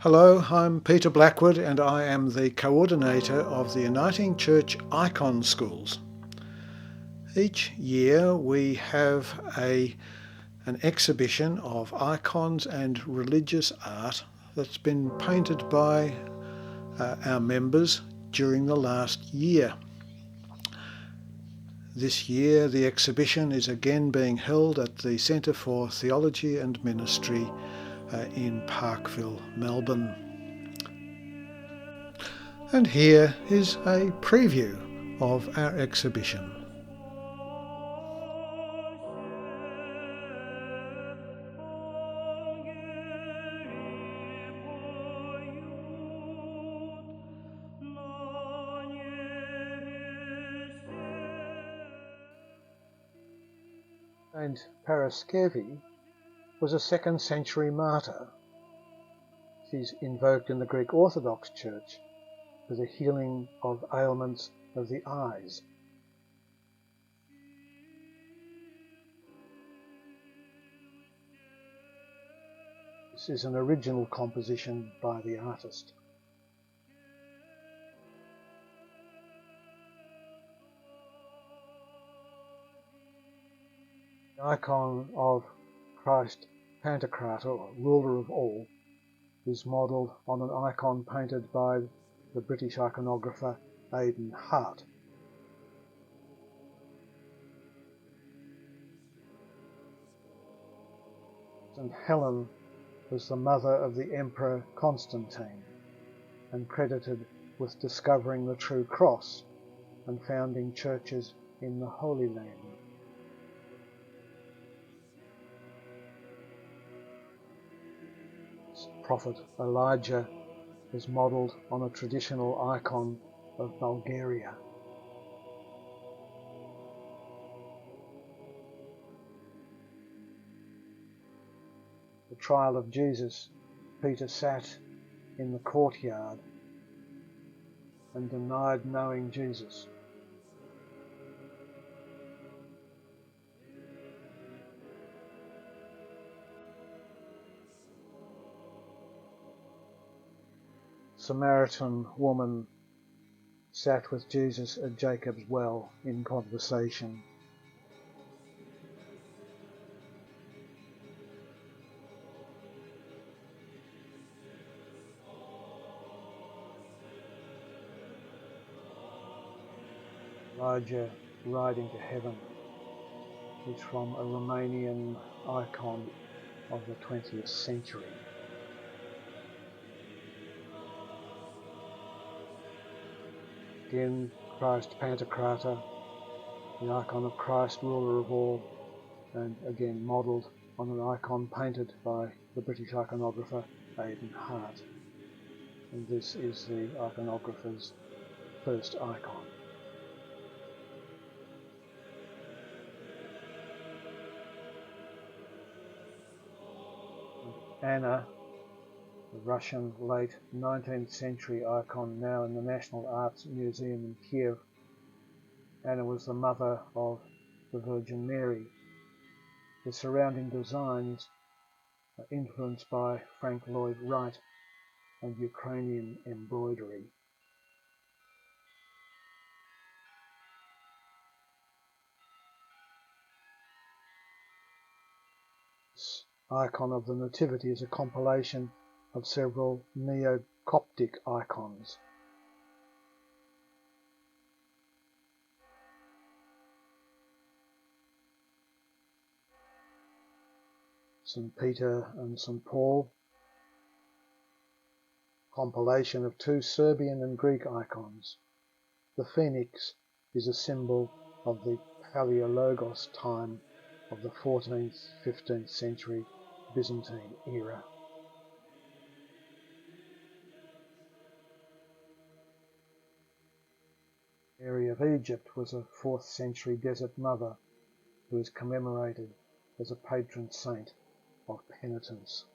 Hello, I'm Peter Blackwood and I am the coordinator of the Uniting Church Icon Schools. Each year we have an exhibition of icons and religious art that's been painted by our members during the last year. This year the exhibition is again being held at the Centre for Theology and Ministry in Parkville, Melbourne. And here is a preview of our exhibition. Saint Paraskevi was a 2nd century martyr. She's invoked in the Greek Orthodox Church for the healing of ailments of the eyes. This is an original composition by the artist. The icon of Christ Pantocrator, or ruler of all, is modelled on an icon painted by the British iconographer Aidan Hart. St. Helen was the mother of the Emperor Constantine and credited with discovering the true cross and founding churches in the Holy Land. Prophet Elijah is modelled on a traditional icon of Bulgaria. The trial of Jesus, Peter sat in the courtyard and denied knowing Jesus. Samaritan woman sat with Jesus at Jacob's well in conversation. Elijah riding to heaven is from a Romanian icon of the 20th century. Again, Christ Pantocrator, the icon of Christ, ruler of all, and again modelled on an icon painted by the British iconographer Aidan Hart. And this is the iconographer's first icon. Anna, the Russian late 19th century icon now in the National Arts Museum in Kiev. Anna was the mother of the Virgin Mary. The surrounding designs are influenced by Frank Lloyd Wright and Ukrainian embroidery. This icon of the Nativity is a compilation of several Neo-Coptic icons. St. Peter and St. Paul, compilation of 2 Serbian and Greek icons. The phoenix is a symbol of the Palaiologos time of the 14th, 15th century Byzantine era. Mary of Egypt was a 4th century desert mother who is commemorated as a patron saint of penitence.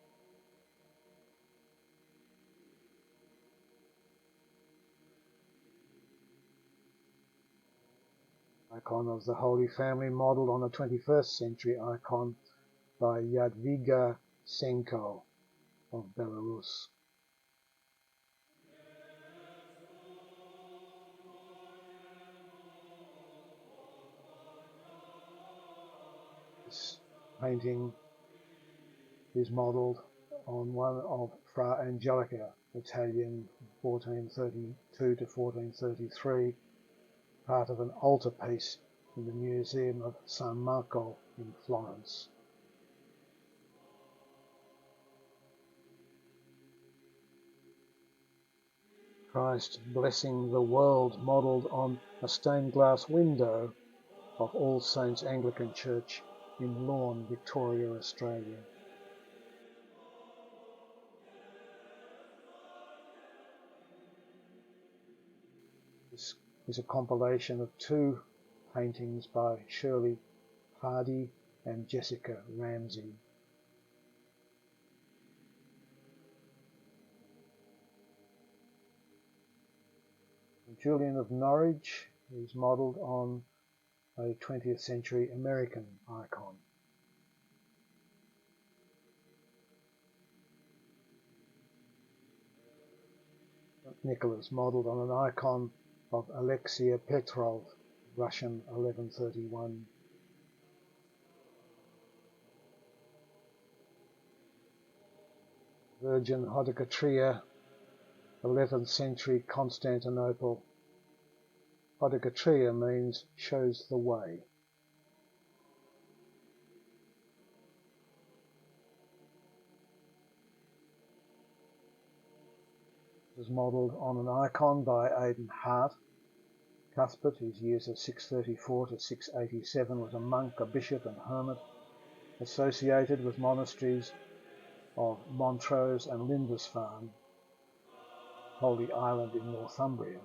Icon of the Holy Family modelled on a 21st century icon by Jadwiga Senko of Belarus. painting is modelled on one of Fra Angelica, Italian 1432 to 1433, part of an altarpiece in the Museum of San Marco in Florence. Christ blessing the world, modelled on a stained glass window of All Saints Anglican Church in Lorne, Victoria, Australia. This is a compilation of two paintings by Shirley Hardy and Jessica Ramsey. Julian of Norwich is modelled on a 20th century American icon. Nicholas, modelled on an icon of Alexei Petrov, Russian 1131. Virgin Hodicatria, 11th century Constantinople. Hodicatria means shows the way. It was modelled on an icon by Aidan Hart. Cuthbert, whose years of 634 to 687, was a monk, a bishop and hermit, associated with monasteries of Montrose and Lindisfarne, Holy Island in Northumbria.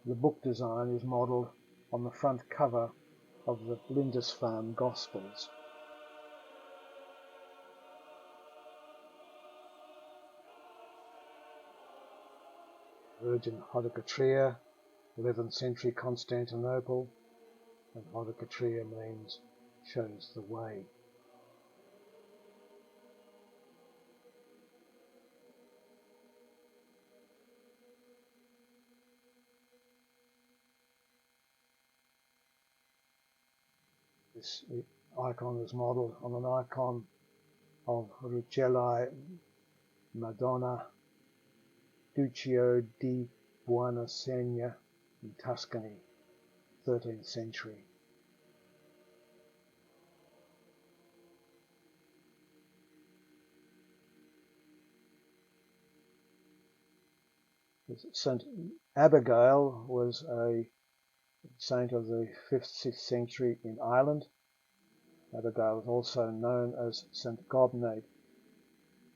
The book design is modelled on the front cover of the Lindisfarne Gospels. Virgin Hodicatria, 11th century Constantinople, and Hodicatria means shows the way. This icon is modelled on an icon of Rucellai Madonna Duccio di Buonasegna in Tuscany, 13th century. St. Abigail was a saint of the 5th, 6th century in Ireland. Abigail was also known as St. Gobnate,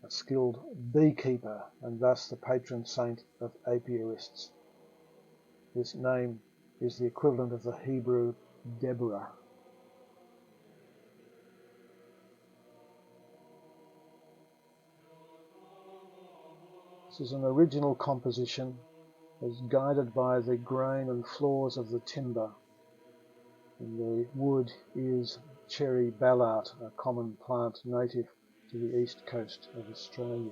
a skilled beekeeper and thus the patron saint of apiarists. This name is the equivalent of the Hebrew Deborah. This is an original composition, as guided by the grain and flaws of the timber. And the wood is cherry ballart, a common plant native to the east coast of Australia.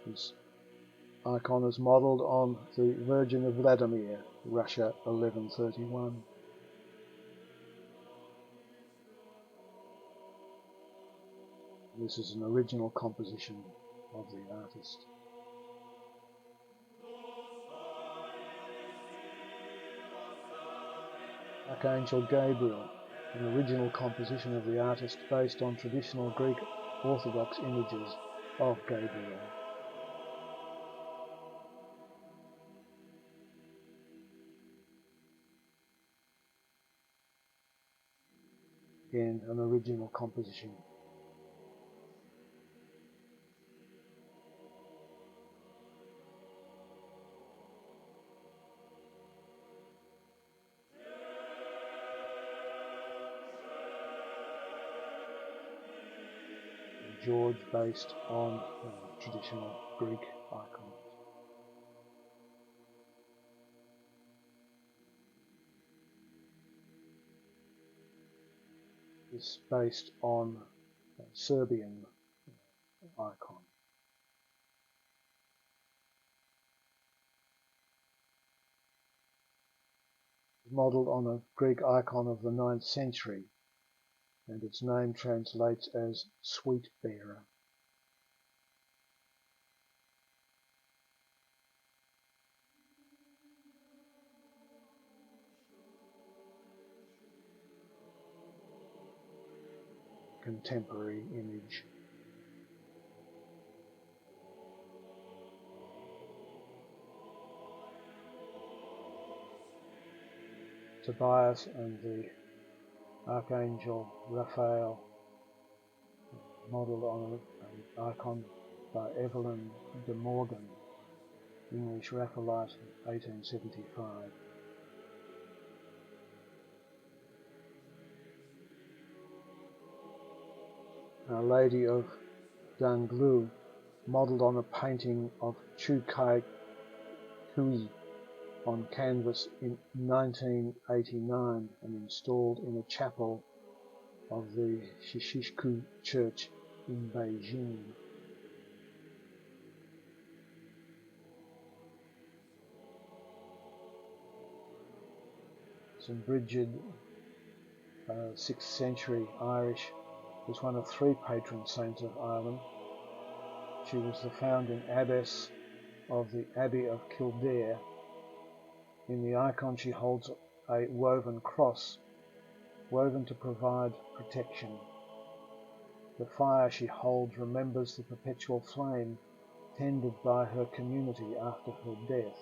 This icon is modelled on the Virgin of Vladimir, Russia 1131. This is an original composition of the artist. Archangel Gabriel, an original composition of the artist based on traditional Greek Orthodox images of Gabriel. Again, an original composition. George, based on traditional Greek icons. This based on a Serbian icon. modelled on a Greek icon of the 9th century, and its name translates as sweet bearer. Contemporary image. Tobias and the Archangel Raphael, modelled on an icon by Evelyn de Morgan, English Raphaelite, 1875. Our Lady of Danglu, modelled on a painting of Chu Kai Kui on canvas in 1989 and installed in a chapel of the Kiev-Pechersk church in Beijing. St. Bridget, 6th century Irish, was one of 3 patron saints of Ireland. She was the founding abbess of the Abbey of Kildare. In the icon she holds a woven cross, woven to provide protection. The fire she holds remembers the perpetual flame tended by her community after her death.